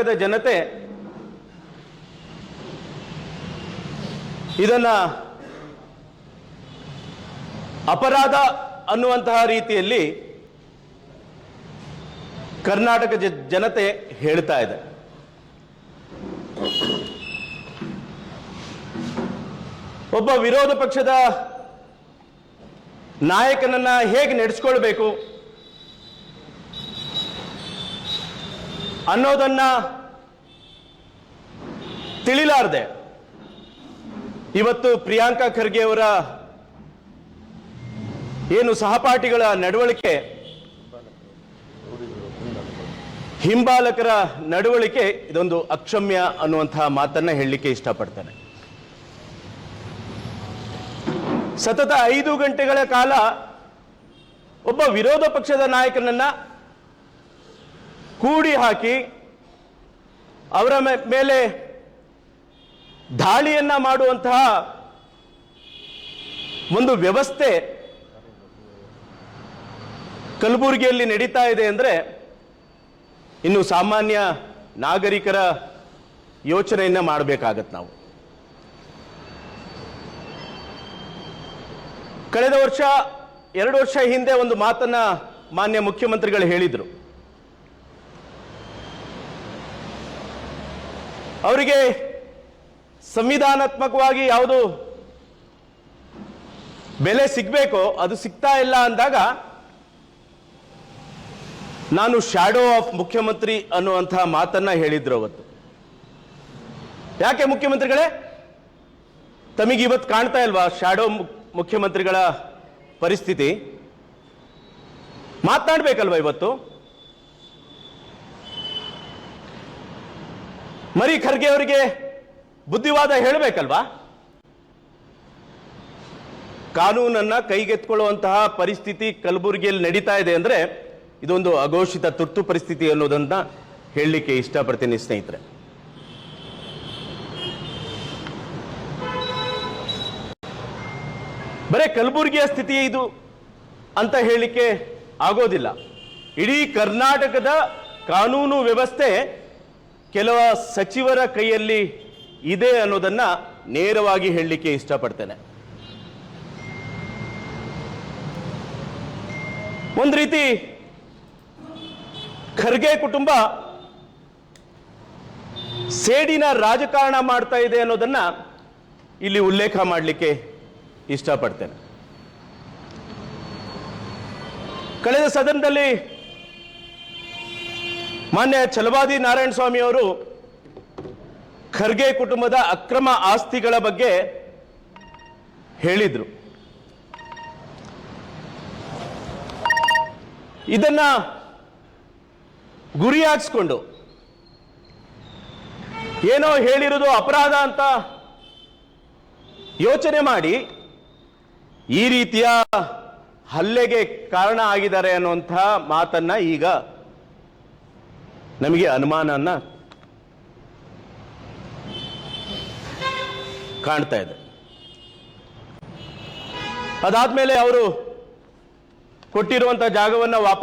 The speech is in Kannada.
ಕರ್ನಾಟಕದ ಜನತೆ ಇದನ್ನ ಅಪರಾಧ ಅನ್ನುವಂತಹ ರೀತಿಯಲ್ಲಿ ಕರ್ನಾಟಕ ಜನತೆ ಹೇಳ್ತಾ ಇದೆ. ಒಬ್ಬ ವಿರೋಧ ಪಕ್ಷದ ನಾಯಕನನ್ನ ಹೇಗೆ ನಡೆಸ್ಕೊಳ್ಬೇಕು ಅನ್ನೋದನ್ನ ತಿಳಿಲಾರದೆ ಇವತ್ತು ಪ್ರಿಯಾಂಕಾ ಖರ್ಗೆ ಅವರ ಏನು ಸಹಪಾಠಿಗಳ ನಡವಳಿಕೆ, ಹಿಂಬಾಲಕರ ನಡವಳಿಕೆ ಇದೊಂದು ಅಕ್ಷಮ್ಯ ಅನ್ನುವಂತಹ ಮಾತನ್ನ ಹೇಳಲಿಕ್ಕೆ ಇಷ್ಟಪಡ್ತೇನೆ. ಸತತ 5 ಗಂಟೆಗಳ ಕಾಲ ಒಬ್ಬ ವಿರೋಧ ಪಕ್ಷದ ನಾಯಕನನ್ನ ಕೂಡಿ ಹಾಕಿ ಅವರ ಮೇಲೆ ದಾಳಿಯನ್ನ ಮಾಡುವಂತಹ ಒಂದು ವ್ಯವಸ್ಥೆ ಕಲಬುರಗಿಯಲ್ಲಿ ನಡೀತಾ ಇದೆ ಅಂದ್ರೆ ಇನ್ನು ಸಾಮಾನ್ಯ ನಾಗರಿಕರ ಯೋಚನೆಯನ್ನ ಮಾಡಬೇಕಾಗತ್ತೆ ನಾವು. ಕಳೆದ ವರ್ಷ 2 ವರ್ಷ ಹಿಂದೆ ಒಂದು ಮಾತನ್ನ ಮಾನ್ಯ ಮುಖ್ಯಮಂತ್ರಿಗಳು ಹೇಳಿದ್ರು. ಅವರಿಗೆ ಸಂವಿಧಾನಾತ್ಮಕವಾಗಿ ಯಾವುದು ಬೆಲೆ ಸಿಗ್ಬೇಕೋ ಅದು ಸಿಗ್ತಾ ಇಲ್ಲ ಅಂದಾಗ ನಾನು ಶ್ಯಾಡೋ ಆಫ್ ಮುಖ್ಯಮಂತ್ರಿ ಅನ್ನುವಂತಹ ಮಾತನ್ನ ಹೇಳಿದ್ರು ಅವತ್ತು. ಯಾಕೆ ಮುಖ್ಯಮಂತ್ರಿಗಳೇ, ತಮಗೆ ಇವತ್ತು ಕಾಣ್ತಾ ಇಲ್ವಾ ಶ್ಯಾಡೋ ಮುಖ್ಯಮಂತ್ರಿಗಳ ಪರಿಸ್ಥಿತಿ? ಮಾತನಾಡ್ಬೇಕಲ್ವಾ ಇವತ್ತು? ಮರಿ ಖರ್ಗೆ ಅವರಿಗೆ ಬುದ್ಧಿವಾದ ಹೇಳಬೇಕಲ್ವಾ? ಕಾನೂನನ್ನ ಕೈಗೆತ್ಕೊಳ್ಳುವಂತಹ ಪರಿಸ್ಥಿತಿ ಕಲಬುರಗಿಯಲ್ಲಿ ನಡೀತಾ ಇದೆ ಅಂದ್ರೆ ಇದೊಂದು ಅಘೋಷಿತ ತುರ್ತು ಪರಿಸ್ಥಿತಿ ಅನ್ನೋದನ್ನ ಹೇಳಲಿಕ್ಕೆ ಇಷ್ಟಪಡ್ತೀನಿ ಸ್ನೇಹಿತರೆ. ಬರೇ ಕಲಬುರಗಿಯ ಸ್ಥಿತಿ ಇದು ಅಂತ ಹೇಳಲಿಕ್ಕೆ ಆಗೋದಿಲ್ಲ. ಇಡೀ ಕರ್ನಾಟಕದ ಕಾನೂನು ವ್ಯವಸ್ಥೆ ಕೆಲವ ಸಚಿವರ ಕೈಯಲ್ಲಿ ಇದೆ ಅನ್ನೋದನ್ನ ನೇರವಾಗಿ ಹೇಳಲಿಕ್ಕೆ ಇಷ್ಟಪಡ್ತೇನೆ. ಒಂದು ರೀತಿ ಖರ್ಗೆ ಕುಟುಂಬ ಸೇಡಿನ ರಾಜಕಾರಣ ಮಾಡ್ತಾ ಇದೆ ಅನ್ನೋದನ್ನ ಇಲ್ಲಿ ಉಲ್ಲೇಖ ಮಾಡಲಿಕ್ಕೆ ಇಷ್ಟಪಡ್ತೇನೆ. ಕಳೆದ ಸದನದಲ್ಲಿ ಮಾನ್ಯ ಛಲವಾದಿ ನಾರಾಯಣ ಸ್ವಾಮಿ ಅವರು ಖರ್ಗೆ ಕುಟುಂಬದ ಅಕ್ರಮ ಆಸ್ತಿಗಳ ಬಗ್ಗೆ ಹೇಳಿದ್ರು. ಇದನ್ನ ಗುರಿಯಾಗಿಸ್ಕೊಂಡು ಏನೋ ಹೇಳಿರೋದು ಅಪರಾಧ ಅಂತ ಯೋಚನೆ ಮಾಡಿ ಈ ರೀತಿಯ ಹಲ್ಲೆಗೆ ಕಾರಣ ಆಗಿದ್ದಾರೆ ಅನ್ನುವಂತಹ ಮಾತನ್ನ ಈಗ ನಮಗೆ ಅನುಮಾನನ್ನ ಕಾಣ್ತಾ ಇದೆ. ಅದಾದ್ಮೇಲೆ ಅವರು ಕೊಟ್ಟಿರುವಂತಹ ಜಾಗವನ್ನ ವಾಪಸ್